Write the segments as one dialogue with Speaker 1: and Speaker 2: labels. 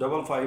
Speaker 1: 55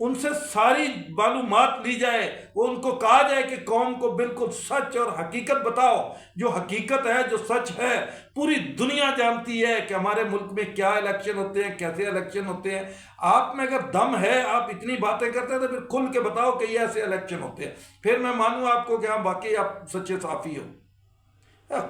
Speaker 1: ان سے ساری معلومات لی جائے، وہ ان کو کہا جائے کہ قوم کو بالکل سچ اور حقیقت بتاؤ، جو حقیقت ہے، جو سچ ہے۔ پوری دنیا جانتی ہے کہ ہمارے ملک میں کیا الیکشن ہوتے ہیں، کیسے الیکشن ہوتے ہیں۔ آپ میں اگر دم ہے، آپ اتنی باتیں کرتے ہیں تو پھر کھل کے بتاؤ کہ یہ ایسے الیکشن ہوتے ہیں، پھر میں مانوں آپ کو کہ ہاں واقعی آپ سچے صافی ہو۔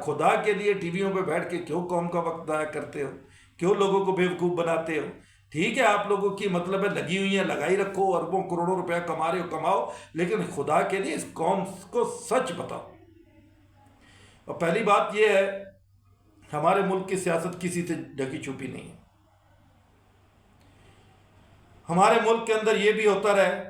Speaker 1: خدا کے لیے ٹی ویوں پہ بیٹھ کے کیوں قوم کا وقت ضائع کرتے ہو؟ کیوں لوگوں کو بیوقوف بناتے ہو؟ ٹھیک ہے، آپ لوگوں کی مطلب ہے لگی ہوئی ہیں، لگائی رکھو، اربوں کروڑوں روپے کما رہے ہو کماؤ، لیکن خدا کے لیے اس قوم کو سچ بتاؤ۔ اور پہلی بات یہ ہے، ہمارے ملک کی سیاست کسی سے ڈھکی چھپی نہیں ہے۔ ہمارے ملک کے اندر یہ بھی ہوتا رہے،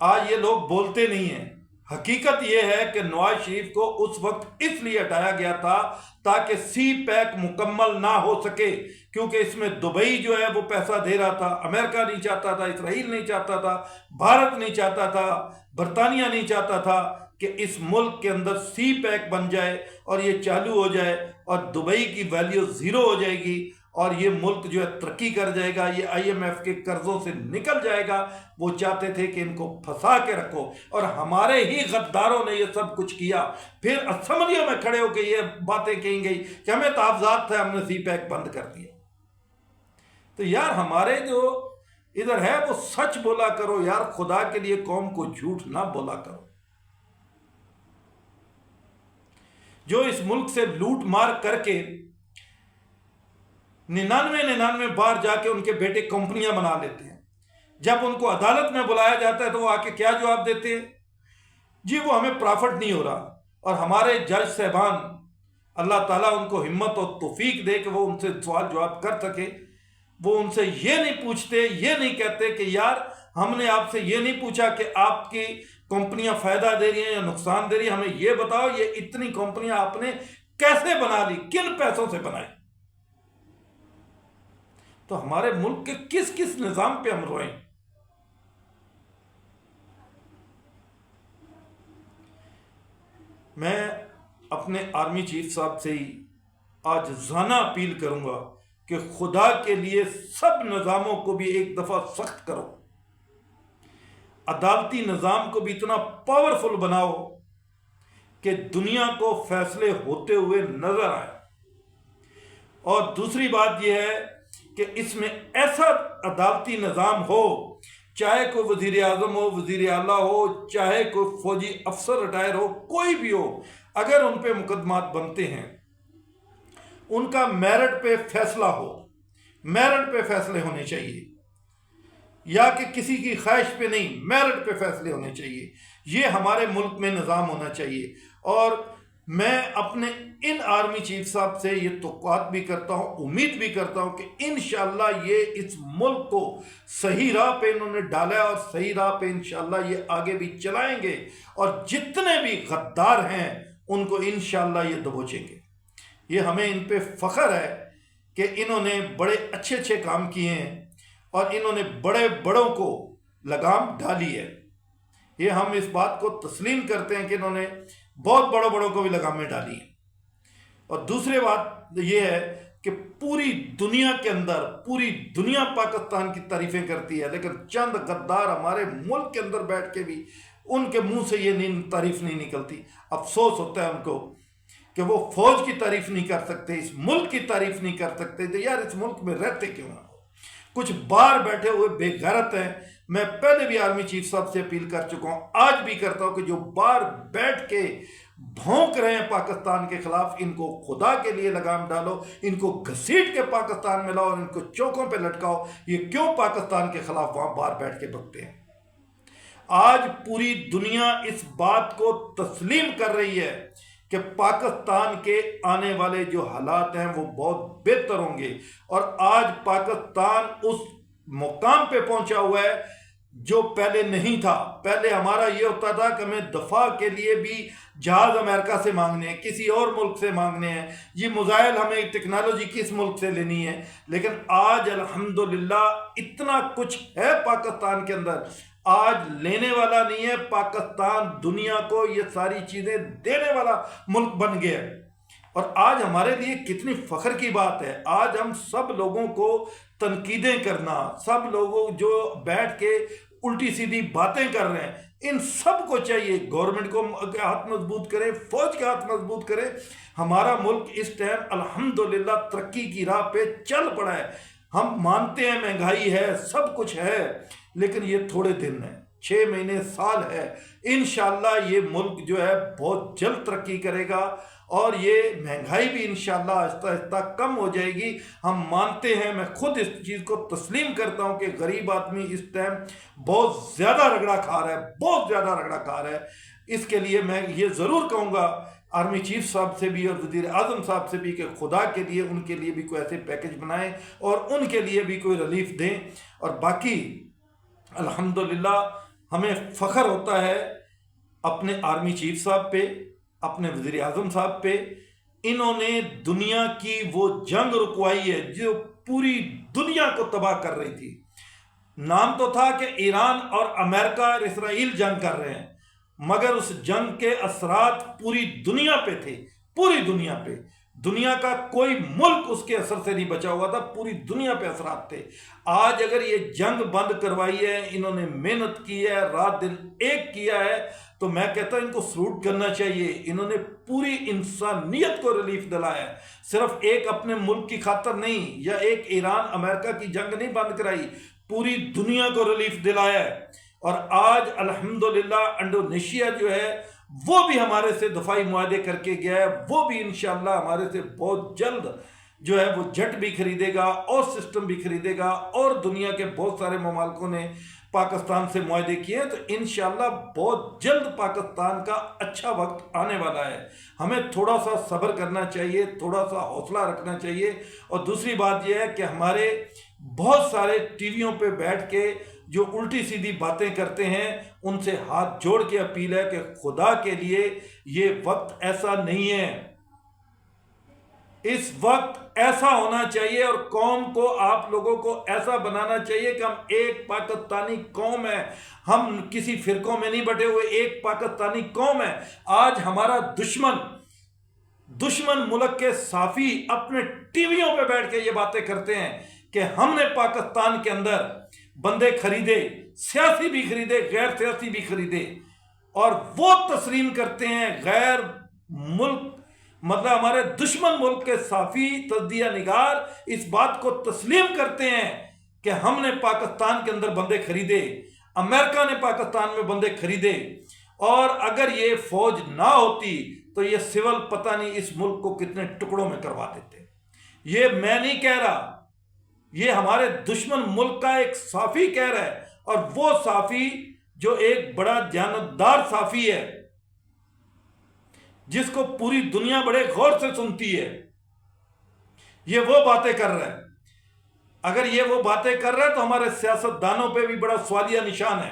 Speaker 1: آج یہ لوگ بولتے نہیں ہیں، حقیقت یہ ہے کہ نواز شریف کو اس وقت اس لیے ہٹایا گیا تھا تاکہ سی پیک مکمل نہ ہو سکے، کیونکہ اس میں دبئی جو ہے وہ پیسہ دے رہا تھا، امریکہ نہیں چاہتا تھا، اسرائیل نہیں چاہتا تھا، بھارت نہیں چاہتا تھا، برطانیہ نہیں چاہتا تھا کہ اس ملک کے اندر سی پیک بن جائے اور یہ چالو ہو جائے اور دبئی کی ویلیو زیرو ہو جائے گی اور یہ ملک جو ہے ترقی کر جائے گا، یہ آئی ایم ایف کے قرضوں سے نکل جائے گا۔ وہ چاہتے تھے کہ ان کو پھنسا کے رکھو، اور ہمارے ہی غداروں نے یہ سب کچھ کیا۔ پھر اسمبلیوں میں کھڑے ہو کے یہ باتیں کہیں گئی کہ ہمیں تحفظات تھے، ہم نے سی پیک بند کر دیا۔ تو یار ہمارے جو ادھر ہے وہ سچ بولا کرو یار، خدا کے لیے قوم کو جھوٹ نہ بولا کرو۔ جو اس ملک سے لوٹ مار کر کے 99 بار جا کے ان کے بیٹے کمپنیاں بنا لیتے ہیں، جب ان کو عدالت میں بلایا جاتا ہے تو وہ آ کے کیا جواب دیتے ہیں؟ جی وہ ہمیں پرافٹ نہیں ہو رہا۔ اور ہمارے جج صاحبان، اللہ تعالیٰ ان کو ہمت اور توفیق دے کہ وہ ان سے سوال جواب کر سکے، وہ ان سے یہ نہیں پوچھتے، یہ نہیں کہتے کہ یار ہم نے آپ سے یہ نہیں پوچھا کہ آپ کی کمپنیاں فائدہ دے رہی ہیں یا نقصان دے رہی ہیں، ہمیں یہ بتاؤ یہ اتنی کمپنیاں آپ نے کیسے بنا لی، کن پیسوں سے بنائی۔ تو ہمارے ملک کے کس کس نظام پہ ہم روئیں؟ میں اپنے آرمی چیف صاحب سے ہی آج ذانہ اپیل کروں گا کہ خدا کے لیے سب نظاموں کو بھی ایک دفعہ سخت کرو، عدالتی نظام کو بھی اتنا پاورفل بناؤ کہ دنیا کو فیصلے ہوتے ہوئے نظر آئے۔ اور دوسری بات یہ ہے کہ اس میں ایسا عدالتی نظام ہو، چاہے کوئی وزیر اعظم ہو، وزیر اعلیٰ ہو، چاہے کوئی فوجی افسر ریٹائر ہو، کوئی بھی ہو، اگر ان پہ مقدمات بنتے ہیں ان کا میرٹ پہ فیصلہ ہو، میرٹ پہ فیصلے ہونے چاہیے، یا کہ کسی کی خواہش پہ نہیں، میرٹ پہ فیصلے ہونے چاہیے۔ یہ ہمارے ملک میں نظام ہونا چاہیے۔ اور میں اپنے ان آرمی چیف صاحب سے یہ توقعات بھی کرتا ہوں، امید بھی کرتا ہوں کہ انشاءاللہ یہ اس ملک کو صحیح راہ پہ انہوں نے ڈالا ہے اور صحیح راہ پہ انشاءاللہ یہ آگے بھی چلائیں گے، اور جتنے بھی غدار ہیں ان کو انشاءاللہ یہ دبوچیں گے۔ یہ ہمیں ان پہ فخر ہے کہ انہوں نے بڑے اچھے اچھے کام کیے ہیں اور انہوں نے بڑے بڑوں کو لگام ڈالی ہے۔ یہ ہم اس بات کو تسلیم کرتے ہیں کہ انہوں نے بہت بڑوں کو بھی لگامیں ڈالی ہیں۔ اور دوسری بات یہ ہے کہ پوری دنیا کے اندر، پوری دنیا پاکستان کی تعریفیں کرتی ہے، لیکن چند غدار ہمارے ملک کے اندر بیٹھ کے بھی ان کے منہ سے یہ تعریف نہیں نکلتی۔ افسوس ہوتا ہے ان کو کہ وہ فوج کی تعریف نہیں کر سکتے، اس ملک کی تعریف نہیں کر سکتے۔ تو یار اس ملک میں رہتے کیوں ہیں؟ کچھ باہر بیٹھے ہوئے بے غیرت ہیں۔ میں پہلے بھی آرمی چیف صاحب سے اپیل کر چکا ہوں، آج بھی کرتا ہوں کہ جو باہر بیٹھ کے بھونک رہے ہیں پاکستان کے خلاف، ان کو خدا کے لیے لگام ڈالو، ان کو گھسیٹ کے پاکستان میں لاؤ اور ان کو چوکوں پہ لٹکاؤ۔ یہ کیوں پاکستان کے خلاف وہاں باہر بیٹھ کے بکتے ہیں؟ آج پوری دنیا اس بات کو تسلیم کر رہی ہے کہ پاکستان کے آنے والے جو حالات ہیں وہ بہت بہتر ہوں گے، اور آج پاکستان اس مقام پہ پہنچا ہوا ہے جو پہلے نہیں تھا۔ پہلے ہمارا یہ ہوتا تھا کہ ہمیں دفاع کے لیے بھی جہاز امریکہ سے مانگنے ہیں، کسی اور ملک سے مانگنے ہیں، یہ میزائل ہمیں ٹیکنالوجی کس ملک سے لینی ہے۔ لیکن آج الحمدللہ اتنا کچھ ہے پاکستان کے اندر، آج لینے والا نہیں ہے، پاکستان دنیا کو یہ ساری چیزیں دینے والا ملک بن گیا ہے۔ اور آج ہمارے لیے کتنی فخر کی بات ہے، آج ہم سب لوگوں کو تنقیدیں کرنا، سب لوگوں جو بیٹھ کے الٹی سیدھی باتیں کر رہے ہیں، ان سب کو چاہیے گورنمنٹ کو ہاتھ مضبوط کرے، فوج کے ہاتھ مضبوط کرے۔ ہمارا ملک اس ٹائم الحمدللہ ترقی کی راہ پہ چل پڑا ہے۔ ہم مانتے ہیں مہنگائی ہے، سب کچھ ہے، لیکن یہ تھوڑے دن ہیں، 6 مہینے، سال ہے۔ انشاءاللہ یہ ملک جو ہے بہت جلد ترقی کرے گا، اور یہ مہنگائی بھی انشاءاللہ آہستہ آہستہ کم ہو جائے گی۔ ہم مانتے ہیں، میں خود اس چیز کو تسلیم کرتا ہوں کہ غریب آدمی اس ٹائم بہت زیادہ رگڑا کھا رہا ہے، بہت زیادہ رگڑا کھا رہا ہے۔ اس کے لیے میں یہ ضرور کہوں گا آرمی چیف صاحب سے بھی اور وزیر اعظم صاحب سے بھی کہ خدا کے لیے ان کے لیے بھی کوئی ایسے پیکج بنائیں اور ان کے لیے بھی کوئی ریلیف دیں۔ اور باقی الحمدللہ ہمیں فخر ہوتا ہے اپنے آرمی چیف صاحب پہ، اپنے وزیر اعظم صاحب پہ۔ انہوں نے دنیا کی وہ جنگ رکوائی ہے جو پوری دنیا کو تباہ کر رہی تھی۔ نام تو تھا کہ ایران اور امریکہ اور اسرائیل جنگ کر رہے ہیں، مگر اس جنگ کے اثرات پوری دنیا پہ تھے، پوری دنیا پہ۔ دنیا کا کوئی ملک اس کے اثر سے نہیں بچا ہوا تھا، پوری دنیا پہ اثرات تھے۔ آج اگر یہ جنگ بند کروائی ہے، انہوں نے محنت کی ہے، رات دن ایک کیا ہے، تو میں کہتا ہوں ان کو سلوٹ کرنا چاہیے۔ انہوں نے پوری انسانیت کو ریلیف دلایا ہے، صرف ایک اپنے ملک کی خاطر نہیں، یا ایک ایران امریکہ کی جنگ نہیں بند کرائی، پوری دنیا کو ریلیف دلایا ہے۔ اور آج الحمدللہ انڈونیشیا جو ہے وہ بھی ہمارے سے دفاعی معاہدے کر کے گیا ہے، وہ بھی انشاءاللہ ہمارے سے بہت جلد جو ہے وہ جٹ بھی خریدے گا اور سسٹم بھی خریدے گا، اور دنیا کے بہت سارے ممالکوں نے پاکستان سے معاہدے کیے ہیں۔ تو انشاءاللہ بہت جلد پاکستان کا اچھا وقت آنے والا ہے۔ ہمیں تھوڑا سا صبر کرنا چاہیے، تھوڑا سا حوصلہ رکھنا چاہیے۔ اور دوسری بات یہ ہے کہ ہمارے بہت سارے ٹی ویوں پہ بیٹھ کے جو الٹی سیدھی باتیں کرتے ہیں، ان سے ہاتھ جوڑ کے اپیل ہے کہ خدا کے لیے یہ وقت ایسا نہیں ہے۔ اس وقت ایسا ہونا چاہیے، اور قوم کو، آپ لوگوں کو ایسا بنانا چاہیے کہ ہم ایک پاکستانی قوم ہے، ہم کسی فرقوں میں نہیں بٹے ہوئے، ایک پاکستانی قوم ہے۔ آج ہمارا دشمن ملک کے صحافی اپنے ٹی ویوں پہ بیٹھ کے یہ باتیں کرتے ہیں کہ ہم نے پاکستان کے اندر بندے خریدے، سیاسی بھی خریدے، غیر سیاسی بھی خریدے، اور وہ تسلیم کرتے ہیں غیر ملک، مطلب ہمارے دشمن ملک کے صحافی، تجزیہ نگار اس بات کو تسلیم کرتے ہیں کہ ہم نے پاکستان کے اندر بندے خریدے، امریکہ نے پاکستان میں بندے خریدے، اور اگر یہ فوج نہ ہوتی تو یہ سول پتہ نہیں اس ملک کو کتنے ٹکڑوں میں کروا دیتے۔ یہ میں نہیں کہہ رہا، یہ ہمارے دشمن ملک کا ایک صحافی کہہ رہا ہے، اور وہ صحافی جو ایک بڑا دیانتدار صحافی ہے، جس کو پوری دنیا بڑے غور سے سنتی ہے، یہ وہ باتیں کر رہا ہے۔ اگر یہ وہ باتیں کر رہا ہے تو ہمارے سیاست دانوں پہ بھی بڑا سوالیہ نشان ہے۔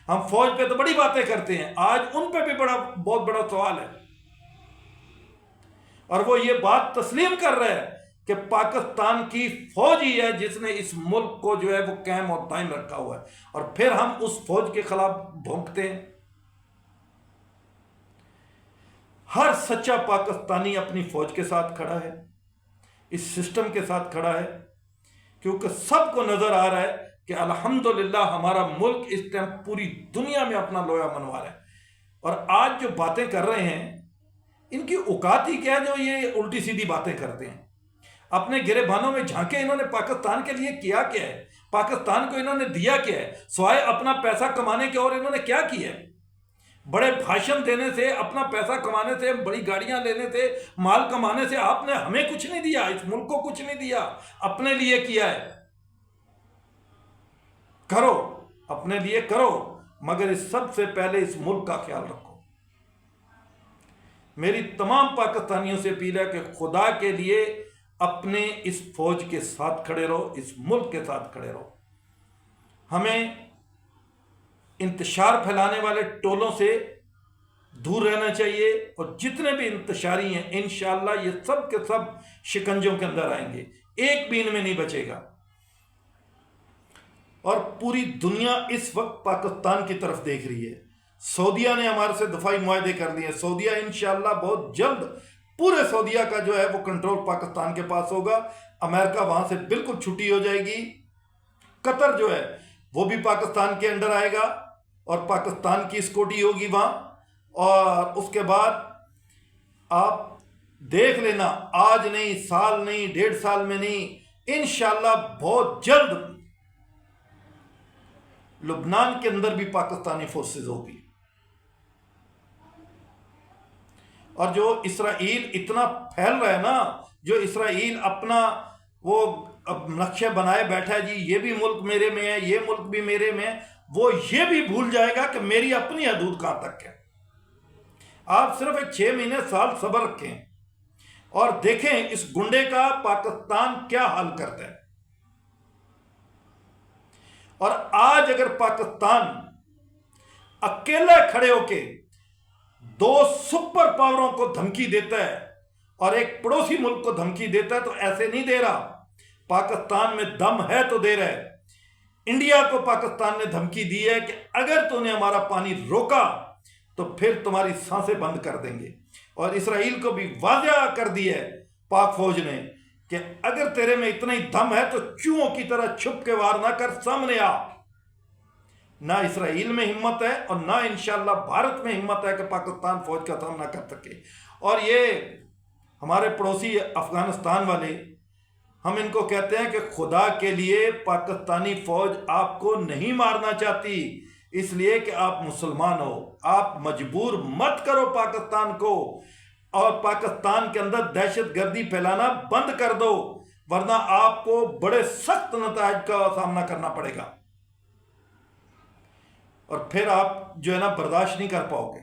Speaker 1: ہم فوج پہ تو بڑی باتیں کرتے ہیں، آج ان پہ بھی بہت بڑا سوال ہے، اور وہ یہ بات تسلیم کر رہے ہیں کہ پاکستان کی فوج ہی ہے جس نے اس ملک کو جو ہے وہ قائم اور دائم رکھا ہوا ہے، اور پھر ہم اس فوج کے خلاف بھونکتے ہیں۔ ہر سچا پاکستانی اپنی فوج کے ساتھ کھڑا ہے، اس سسٹم کے ساتھ کھڑا ہے، کیونکہ سب کو نظر آ رہا ہے کہ الحمدللہ ہمارا ملک اس ٹائم پوری دنیا میں اپنا لویا منوا رہا ہے۔ اور آج جو باتیں کر رہے ہیں، ان کی اوقات ہی کیا ہے جو یہ الٹی سیدھی باتیں کرتے ہیں؟ اپنے گریبانوں میں جھانکے انہوں نے پاکستان کے لیے کیا ہے؟ پاکستان کو انہوں نے دیا کیا ہے سوائے اپنا پیسہ کمانے کے؟ اور انہوں نے کیا کیا ہے؟ بڑے بھاشن دینے سے، اپنا پیسہ کمانے سے، بڑی گاڑیاں لینے سے، مال کمانے سے آپ نے ہمیں کچھ نہیں دیا، اس ملک کو کچھ نہیں دیا، اپنے لیے کیا ہے۔ کرو، اپنے لیے کرو، مگر اس سب سے پہلے اس ملک کا خیال رکھو۔ میری تمام پاکستانیوں سے اپیل ہے کہ خدا کے لیے اپنے اس فوج کے ساتھ کھڑے رہو، اس ملک کے ساتھ کھڑے رہو۔ ہمیں انتشار پھیلانے والے ٹولوں سے دور رہنا چاہیے، اور جتنے بھی انتشاری ہیں انشاءاللہ یہ سب کے سب شکنجوں کے اندر آئیں گے، ایک بھی ان میں نہیں بچے گا۔ اور پوری دنیا اس وقت پاکستان کی طرف دیکھ رہی ہے۔ سعودیہ نے ہمارے سے دفاعی معاہدے کر لیے ہیں، سعودیہ انشاءاللہ بہت جلد، پورے سعودیہ کا جو ہے وہ کنٹرول پاکستان کے پاس ہوگا۔ امریکہ وہاں سے بالکل چھٹی ہو جائے گی. قطر جو ہے وہ بھی پاکستان کے انڈر آئے گا اور پاکستان کی سکیورٹی ہوگی وہاں. اور اس کے بعد آپ دیکھ لینا، آج نہیں، سال نہیں، 1.5 سال میں نہیں، انشاءاللہ بہت جلد لبنان کے اندر بھی پاکستانی فورسز ہوگی. اور جو اسرائیل اتنا پھیل رہا ہے نا، جو اسرائیل اپنا وہ نقشے بنائے بیٹھا ہے، جی یہ بھی ملک میرے میں ہے، یہ ملک بھی میرے میں ہے، وہ یہ بھی بھول جائے گا کہ میری اپنی حدود کہاں تک ہے. آپ صرف 6 مہینے سال صبر رکھیں اور دیکھیں اس گنڈے کا پاکستان کیا حال کرتا ہے. اور آج اگر پاکستان اکیلے کھڑے ہو کے 2 سپر پاوروں کو دھمکی دیتا ہے اور ایک پڑوسی ملک کو دھمکی دیتا ہے تو ایسے نہیں دے رہا. پاکستان میں دم ہے تو دے رہا ہے. انڈیا کو پاکستان نے دھمکی دی ہے کہ اگر تو نے ہمارا پانی روکا تو پھر تمہاری سانسیں بند کر دیں گے. اور اسرائیل کو بھی واضح کر دی ہے پاک فوج نے کہ اگر تیرے میں اتنا ہی دم ہے تو چوہوں کی طرح چھپ کے وار نہ کر، سامنے آ. نہ اسرائیل میں ہمت ہے اور نہ انشاءاللہ بھارت میں ہمت ہے کہ پاکستان فوج کا سامنا کر سکے. اور یہ ہمارے پڑوسی افغانستان والے، ہم ان کو کہتے ہیں کہ خدا کے لیے پاکستانی فوج آپ کو نہیں مارنا چاہتی، اس لیے کہ آپ مسلمان ہو. آپ مجبور مت کرو پاکستان کو، اور پاکستان کے اندر دہشت گردی پھیلانا بند کر دو، ورنہ آپ کو بڑے سخت نتائج کا سامنا کرنا پڑے گا. اور پھر آپ جو ہے نا برداشت نہیں کر پاؤ گے.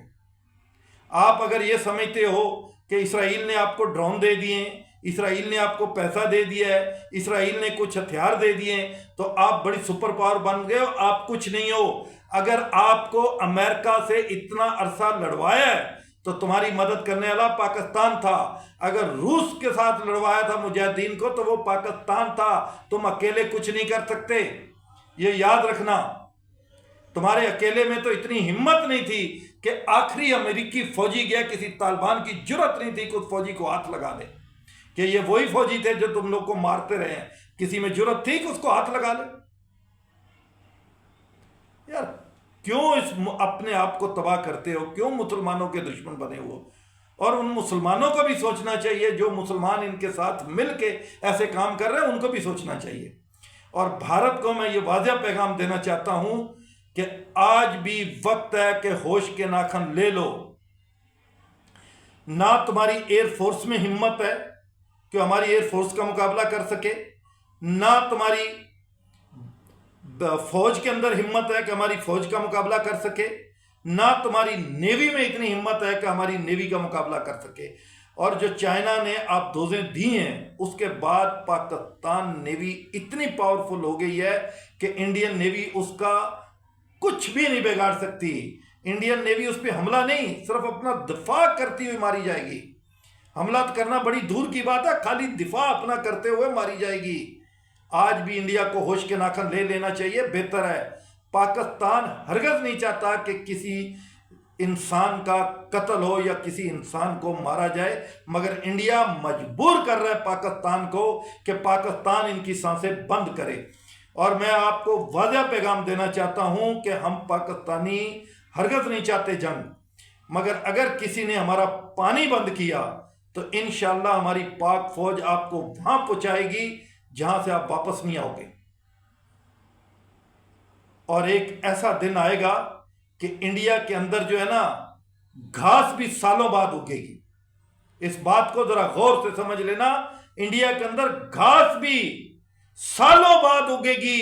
Speaker 1: آپ اگر یہ سمجھتے ہو کہ اسرائیل نے آپ کو ڈرون دے دیے، اسرائیل نے آپ کو پیسہ دے دیا ہے، اسرائیل نے کچھ ہتھیار دے دیے تو آپ بڑی سپر پاور بن گئے ہو. آپ کچھ نہیں ہو. اگر آپ کو امریکہ سے اتنا عرصہ لڑوایا ہے تو تمہاری مدد کرنے والا پاکستان تھا. اگر روس کے ساتھ لڑوایا تھا مجاہدین کو تو وہ پاکستان تھا. تم اکیلے کچھ نہیں کر سکتے، یہ یاد رکھنا. تمہارے اکیلے میں تو اتنی ہمت نہیں تھی کہ آخری امریکی فوجی گیا، کسی طالبان کی جرت نہیں تھی کہ اس فوجی کو ہاتھ لگا دے، کہ یہ وہی فوجی تھے جو تم لوگ کو مارتے رہے ہیں. کسی میں جرت تھی کہ اس کو ہاتھ لگا لے؟ یار کیوں اپنے آپ کو تباہ کرتے ہو؟ کیوں مسلمانوں کے دشمن بنے ہو؟ اور ان مسلمانوں کو بھی سوچنا چاہیے، جو مسلمان ان کے ساتھ مل کے ایسے کام کر رہے ہیں ان کو بھی سوچنا چاہیے. اور بھارت کو میں یہ واضح پیغام دینا چاہتا ہوں کہ آج بھی وقت ہے کہ ہوش کے ناخن لے لو. نہ تمہاری ایئر فورس میں ہمت ہے کہ ہماری ایئر فورس کا مقابلہ کر سکے، نہ تمہاری فوج کے اندر ہمت ہے کہ ہماری فوج کا مقابلہ کر سکے، نہ تمہاری نیوی میں اتنی ہمت ہے کہ ہماری نیوی کا مقابلہ کر سکے. اور جو چائنا نے آپ دوزیں دی ہیں اس کے بعد پاکستان نیوی اتنی پاورفل ہو گئی ہے کہ انڈین نیوی اس کا کچھ بھی نہیں بگاڑ سکتی. انڈین نیوی اس پہ حملہ نہیں، صرف اپنا دفاع کرتی ہوئی ماری جائے گی. حملہ کرنا بڑی دور کی بات ہے، خالی دفاع اپنا کرتے ہوئے ماری جائے گی. آج بھی انڈیا کو ہوش کے ناخن لے لینا چاہیے، بہتر ہے. پاکستان ہرگز نہیں چاہتا کہ کسی انسان کا قتل ہو یا کسی انسان کو مارا جائے، مگر انڈیا مجبور کر رہا ہے پاکستان کو کہ پاکستان ان کی سانسیں بند کرے. اور میں آپ کو واضح پیغام دینا چاہتا ہوں کہ ہم پاکستانی ہرگز نہیں چاہتے جنگ، مگر اگر کسی نے ہمارا پانی بند کیا تو انشاءاللہ ہماری پاک فوج آپ کو وہاں پہنچائے گی جہاں سے آپ واپس نہیں آؤ گے. اور ایک ایسا دن آئے گا کہ انڈیا کے اندر جو ہے نا گھاس بھی سالوں بعد اگے گی. اس بات کو ذرا غور سے سمجھ لینا، انڈیا کے اندر گھاس بھی سالوں بعد اگے گی.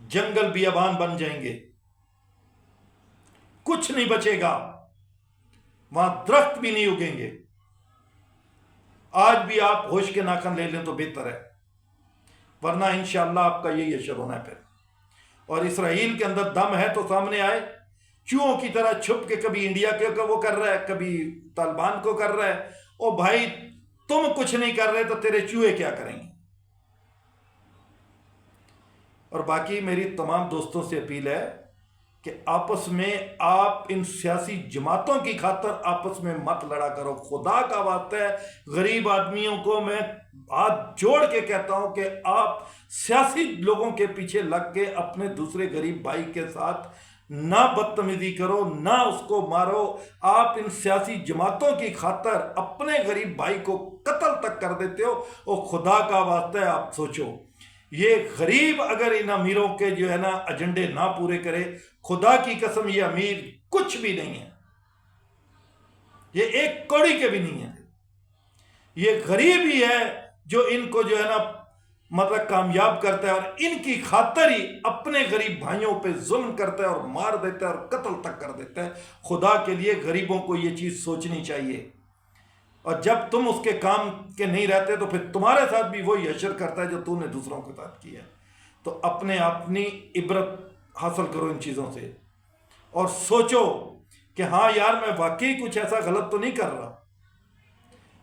Speaker 1: جنگل بیابان بن جائیں گے، کچھ نہیں بچے گا، وہاں درخت بھی نہیں اگیں گے. آج بھی آپ ہوش کے ناخن لے لیں تو بہتر ہے، ورنہ انشاءاللہ آپ کا یہی اشر ہونا ہے پھر. اور اسرائیل کے اندر دم ہے تو سامنے آئے، چوہوں کی طرح چھپ کے کبھی انڈیا کے وہ کر رہا ہے، کبھی طالبان کو کر رہا ہے. او بھائی تم کچھ نہیں کر رہے تو تیرے چوہے کیا کریں گے؟ اور باقی میری تمام دوستوں سے اپیل ہے کہ آپس میں آپ ان سیاسی جماعتوں کی خاطر آپس میں مت لڑا کرو. خدا کا واسطہ ہے غریب آدمیوں کو میں ہاتھ جوڑ کے کہتا ہوں کہ آپ سیاسی لوگوں کے پیچھے لگ کے اپنے دوسرے غریب بھائی کے ساتھ نہ بدتمیزی کرو، نہ اس کو مارو. آپ ان سیاسی جماعتوں کی خاطر اپنے غریب بھائی کو قتل تک کر دیتے ہو. اور خدا کا واسطہ ہے آپ سوچو، یہ غریب اگر ان امیروں کے جو ہے نا ایجنڈے نہ پورے کرے، خدا کی قسم یہ امیر کچھ بھی نہیں ہے، یہ ایک کوڑی کے بھی نہیں ہے. یہ غریب ہی ہے جو ان کو جو ہے نا مطلب کامیاب کرتا ہے، اور ان کی خاطر ہی اپنے غریب بھائیوں پہ ظلم کرتا ہے اور مار دیتا ہے اور قتل تک کر دیتا ہے. خدا کے لیے غریبوں کو یہ چیز سوچنی چاہیے. اور جب تم اس کے کام کے نہیں رہتے تو پھر تمہارے ساتھ بھی وہی حشر کرتا ہے جو تو نے دوسروں کے ساتھ کیا. تو اپنی عبرت حاصل کرو ان چیزوں سے، اور سوچو کہ ہاں یار میں واقعی کچھ ایسا غلط تو نہیں کر رہا.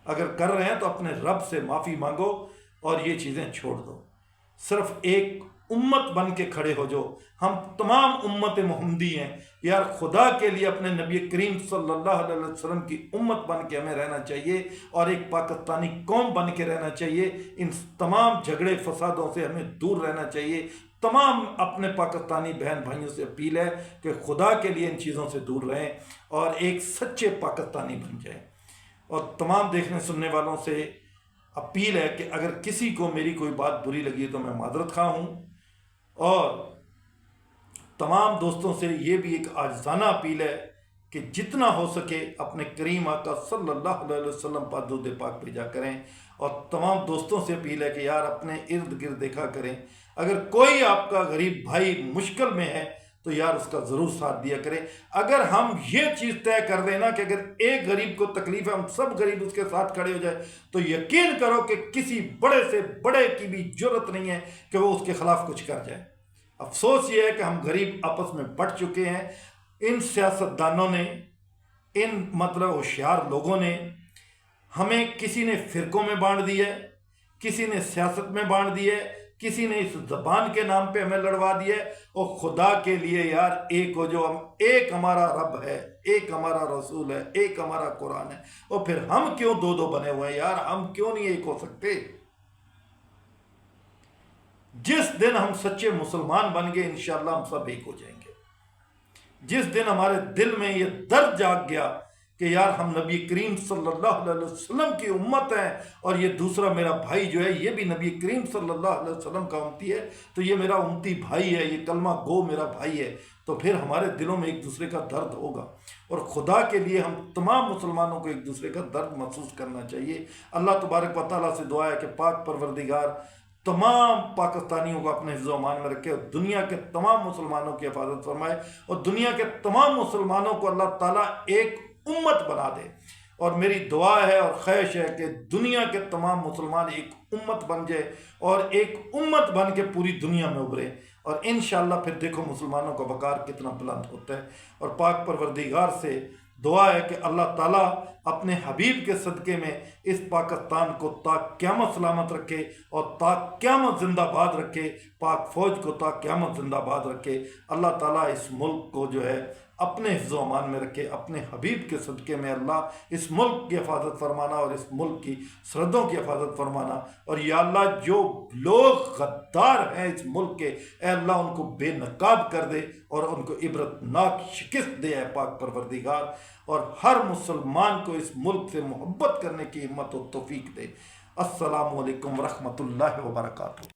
Speaker 1: اگر کر رہے ہیں تو اپنے رب سے معافی مانگو اور یہ چیزیں چھوڑ دو. صرف ایک امت بن کے کھڑے ہو جو. ہم تمام امت محمدی ہیں یار. خدا کے لیے اپنے نبی کریم صلی اللہ علیہ وسلم کی امت بن کے ہمیں رہنا چاہیے، اور ایک پاکستانی قوم بن کے رہنا چاہیے. ان تمام جھگڑے فسادوں سے ہمیں دور رہنا چاہیے. تمام اپنے پاکستانی بہن بھائیوں سے اپیل ہے کہ خدا کے لیے ان چیزوں سے دور رہیں اور ایک سچے پاکستانی بن جائیں. اور تمام دیکھنے سننے والوں سے اپیل ہے کہ اگر کسی کو میری کوئی بات بری لگی تو میں معذرت خواہ ہوں. اور تمام دوستوں سے یہ بھی ایک عاجزانہ اپیل ہے کہ جتنا ہو سکے اپنے کریم آقا صلی اللہ علیہ وسلم پر درود پاک بھیجا کریں. اور تمام دوستوں سے اپیل ہے کہ یار اپنے ارد گرد دیکھا کریں، اگر کوئی آپ کا غریب بھائی مشکل میں ہے تو یار اس کا ضرور ساتھ دیا کریں. اگر ہم یہ چیز طے کر دینا کہ اگر ایک غریب کو تکلیف ہے ہم سب غریب اس کے ساتھ کھڑے ہو جائے، تو یقین کرو کہ کسی بڑے سے بڑے کی بھی جرت نہیں ہے کہ وہ اس کے خلاف کچھ کر جائے. افسوس یہ ہے کہ ہم غریب آپس میں بٹ چکے ہیں. ان سیاستدانوں نے، ان مطلب ہوشیار لوگوں نے ہمیں کسی نے فرقوں میں بانٹ دی ہے، کسی نے سیاست میں بانٹ دی ہے، کسی نے اس زبان کے نام پہ ہمیں لڑوا دیا ہے. اور خدا کے لیے یار ایک ہو جو. ہم ایک ہمارا رب ہے، ایک ہمارا رسول ہے، ایک ہمارا قرآن ہے. اور پھر ہم کیوں دو بنے ہوئے ہیں یار؟ ہم کیوں نہیں ایک ہو سکتے؟ جس دن ہم سچے مسلمان بن گئے انشاءاللہ ہم سب ایک ہو جائیں گے. جس دن ہمارے دل میں یہ درد جاگ گیا کہ یار ہم نبی کریم صلی اللہ علیہ وسلم کی امت ہیں، اور یہ دوسرا میرا بھائی جو ہے یہ بھی نبی کریم صلی اللہ علیہ وسلم کا امتی ہے، تو یہ میرا امتی بھائی ہے، یہ کلمہ گو میرا بھائی ہے، تو پھر ہمارے دلوں میں ایک دوسرے کا درد ہوگا. اور خدا کے لیے ہم تمام مسلمانوں کو ایک دوسرے کا درد محسوس کرنا چاہیے. اللہ تبارک و تعالیٰ سے دعا ہے کہ پاک پروردگار تمام پاکستانیوں کو اپنے حفظ و امان میں رکھے، اور دنیا کے تمام مسلمانوں کی حفاظت فرمائے، اور دنیا کے تمام مسلمانوں کو اللہ تعالیٰ ایک امت بنا دے. اور میری دعا ہے اور خواہش ہے کہ دنیا کے تمام مسلمان ایک امت بن جائے، اور ایک امت بن کے پوری دنیا میں ابھرے. اور انشاءاللہ پھر دیکھو مسلمانوں کا وقار کتنا بلند ہوتا ہے. اور پاک پروردگار سے دعا ہے کہ اللہ تعالیٰ اپنے حبیب کے صدقے میں اس پاکستان کو تا قیامت سلامت رکھے، اور تا قیامت زندہ باد رکھے. پاک فوج کو تا قیامت زندہ باد رکھے. اللہ تعالیٰ اس ملک کو جو ہے اپنے حفظ و امان میں رکھے. اپنے حبیب کے صدقے میں اللہ اس ملک کی حفاظت فرمانا، اور اس ملک کی سرحدوں کی حفاظت فرمانا. اور یا اللہ جو لوگ غدار ہیں اس ملک کے، اے اللہ ان کو بے نقاب کر دے اور ان کو عبرتناک شکست دے اے پاک پروردگار. اور ہر مسلمان کو اس ملک سے محبت کرنے کی ہمت و توفیق دے. السلام علیکم ورحمۃ اللہ وبرکاتہ.